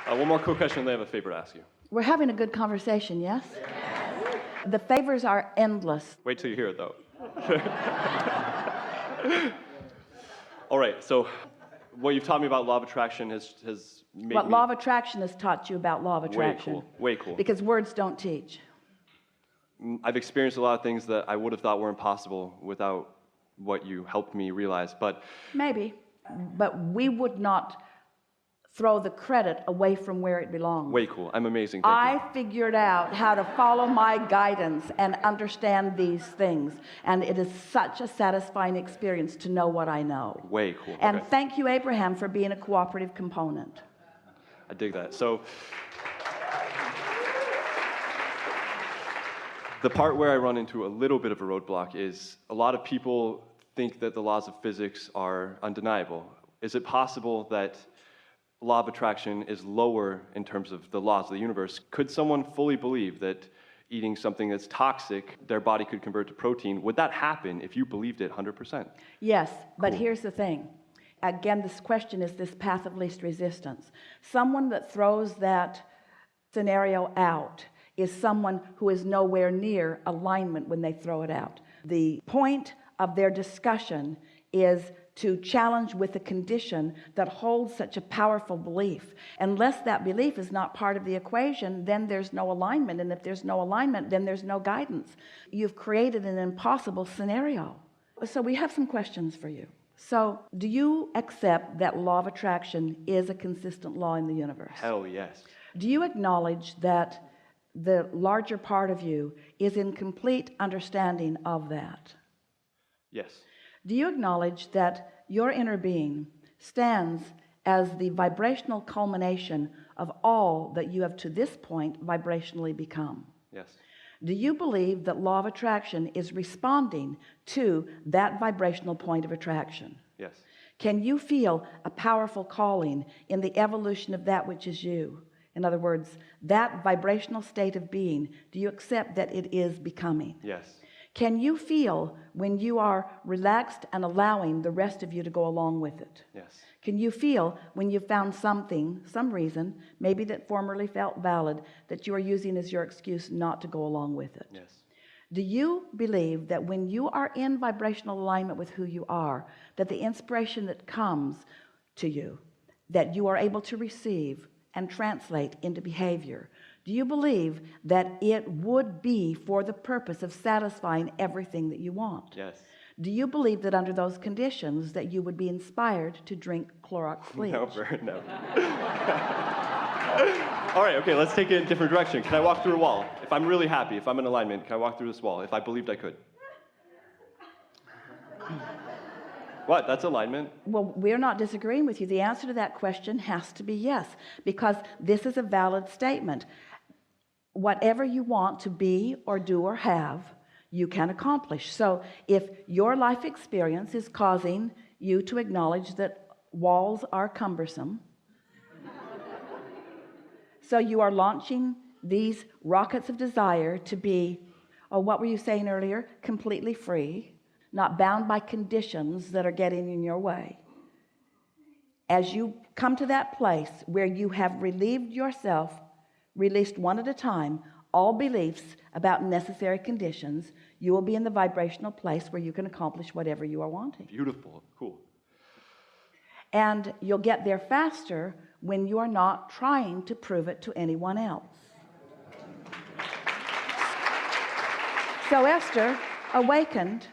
One more quick question, then I have a favor to ask you. We're having a good conversation, yes? The favors are endless. Wait till you hear it, though. All right, so what you've taught me about law of attraction has made What me... law of attraction has taught you about law of attraction. Way cool, way cool. Because words don't teach. I've experienced a lot of things that I would have thought were impossible without what you helped me realize, but... Maybe, but we would not throw the credit away from where it belongs. Way cool. I'm amazing. Thank you. I figured out how to follow my guidance and understand these things, and it is such a satisfying experience to know what I know. Way cool. And okay. thank you, Abraham, for being a cooperative component. I dig that. So the part where I run into a little bit of a roadblock is a lot of people think that the laws of physics are undeniable. Is it possible that law of attraction is lower in terms of the laws of the universe? Could someone fully believe that eating something that's toxic, their body could convert to protein? Would that happen if you believed it 100%? Yes, but Cool. here's the thing. Again, this question is this path of least resistance. Someone that throws that scenario out is someone who is nowhere near alignment when they throw it out. The point of their discussion is to challenge with a condition that holds such a powerful belief. Unless that belief is not part of the equation, then there's no alignment. And if there's no alignment, then there's no guidance. You've created an impossible scenario. So we have some questions for you. So do you accept that law of attraction is a consistent law in the universe? Hell yes. Do you acknowledge that the larger part of you is in complete understanding of that? Yes. Do you acknowledge that your inner being stands as the vibrational culmination of all that you have to this point vibrationally become? Yes. Do you believe that law of attraction is responding to that vibrational point of attraction? Yes. Can you feel a powerful calling in the evolution of that which is you? In other words, that vibrational state of being, do you accept that it is becoming? Yes. Can you feel when you are relaxed and allowing the rest of you to go along with it? Yes. Can you feel when you found something, some reason, maybe that formerly felt valid, that you are using as your excuse not to go along with it? Yes. Do you believe that when you are in vibrational alignment with who you are, that the inspiration that comes to you, that you are able to receive and translate into behavior? Do you believe that it would be for the purpose of satisfying everything that you want? Yes. Do you believe that under those conditions that you would be inspired to drink Clorox bleach? Never. All right, okay, let's take it in a different direction. Can I walk through a wall? If I'm really happy, if I'm in alignment, can I walk through this wall if I believed I could? What? That's alignment? Well, we're not disagreeing with you. The answer to that question has to be yes, because this is a valid statement. Whatever you want to be or do or have, you can accomplish. So if your life experience is causing you to acknowledge that walls are cumbersome, so you are launching these rockets of desire to be, oh, what were you saying earlier? Completely free, not bound by conditions that are getting in your way. As you come to that place where you have relieved yourself, released one at a time, all beliefs about necessary conditions, you will be in the vibrational place where you can accomplish whatever you are wanting. Beautiful. Cool. And you'll get there faster when you are not trying to prove it to anyone else. So Esther awakened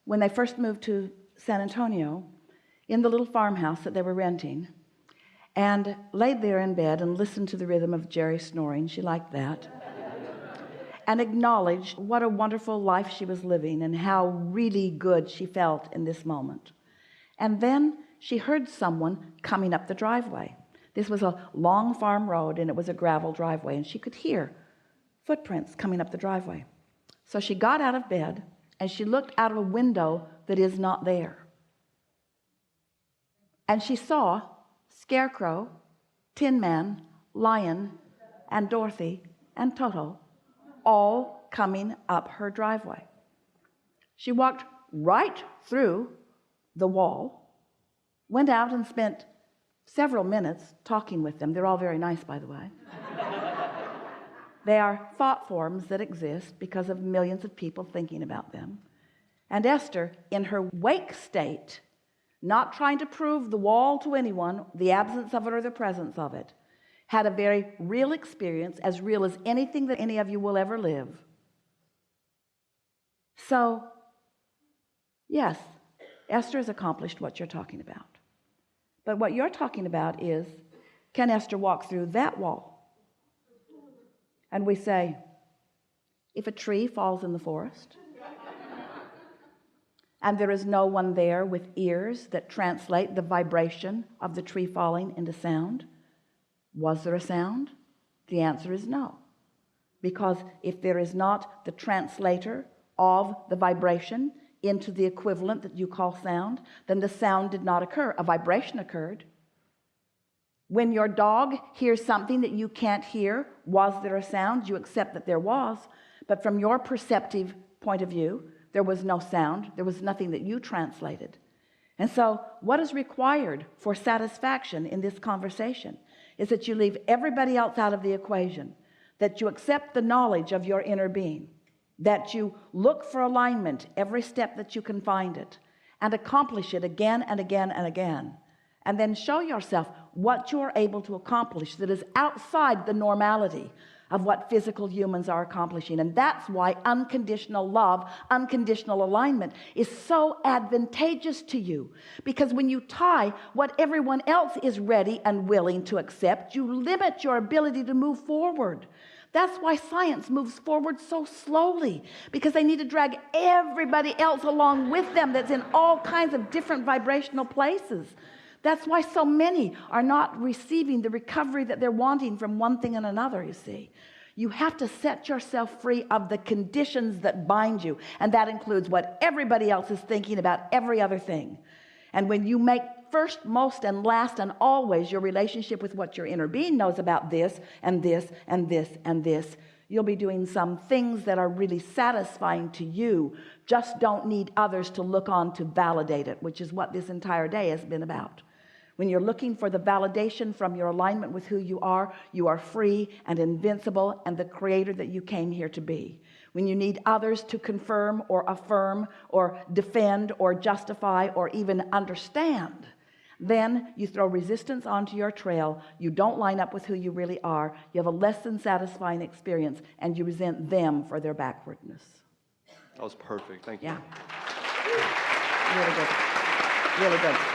when they first moved to San Antonio in the little farmhouse that they were renting, and laid there in bed and listened to the rhythm of Jerry snoring. She liked that. And acknowledged what a wonderful life she was living and how really good she felt in this moment. And then she heard someone coming up the driveway. This was a long farm road, and it was a gravel driveway, and she could hear footprints coming up the driveway. So she got out of bed, and she looked out of a window that is not there. And she saw Scarecrow, Tin Man, Lion, and Dorothy, and Toto all coming up her driveway. She walked right through the wall, went out and spent several minutes talking with them. They're all very nice, by the way. They are thought forms that exist because of millions of people thinking about them. And Esther, in her wake state, not trying to prove the wall to anyone, the absence of it or the presence of it, had a very real experience, as real as anything that any of you will ever live. So, yes, Esther has accomplished what you're talking about. But what you're talking about is, can Esther walk through that wall? And we say, if a tree falls in the forest, and there is no one there with ears that translate the vibration of the tree falling into sound, was there a sound? The answer is no. Because if there is not the translator of the vibration into the equivalent that you call sound, then the sound did not occur. A vibration occurred. When your dog hears something that you can't hear, was there a sound? You accept that there was, but from your perceptive point of view, there was no sound. There was nothing that you translated. And so what is required for satisfaction in this conversation is that you leave everybody else out of the equation, that you accept the knowledge of your inner being, that you look for alignment every step that you can find it, and accomplish it again and again and again, and then show yourself what you're able to accomplish that is outside the normality of what physical humans are accomplishing. And that's why unconditional love, unconditional alignment is so advantageous to you, because when you tie what everyone else is ready and willing to accept, you limit your ability to move forward. That's why science moves forward so slowly, because they need to drag everybody else along with them that's in all kinds of different vibrational places. That's why so many are not receiving the recovery that they're wanting from one thing and another, you see. You have to set yourself free of the conditions that bind you, and that includes what everybody else is thinking about every other thing. And when you make first, most, and last, and always your relationship with what your inner being knows about this, and this, and this, and this, you'll be doing some things that are really satisfying to you. Just don't need others to look on to validate it, which is what this entire day has been about. When you're looking for the validation from your alignment with who you are free and invincible and the creator that you came here to be. When you need others to confirm or affirm or defend or justify or even understand, then you throw resistance onto your trail. You don't line up with who you really are. You have a less than satisfying experience, and you resent them for their backwardness. That was perfect. Thank you. Yeah. Really good. Really good.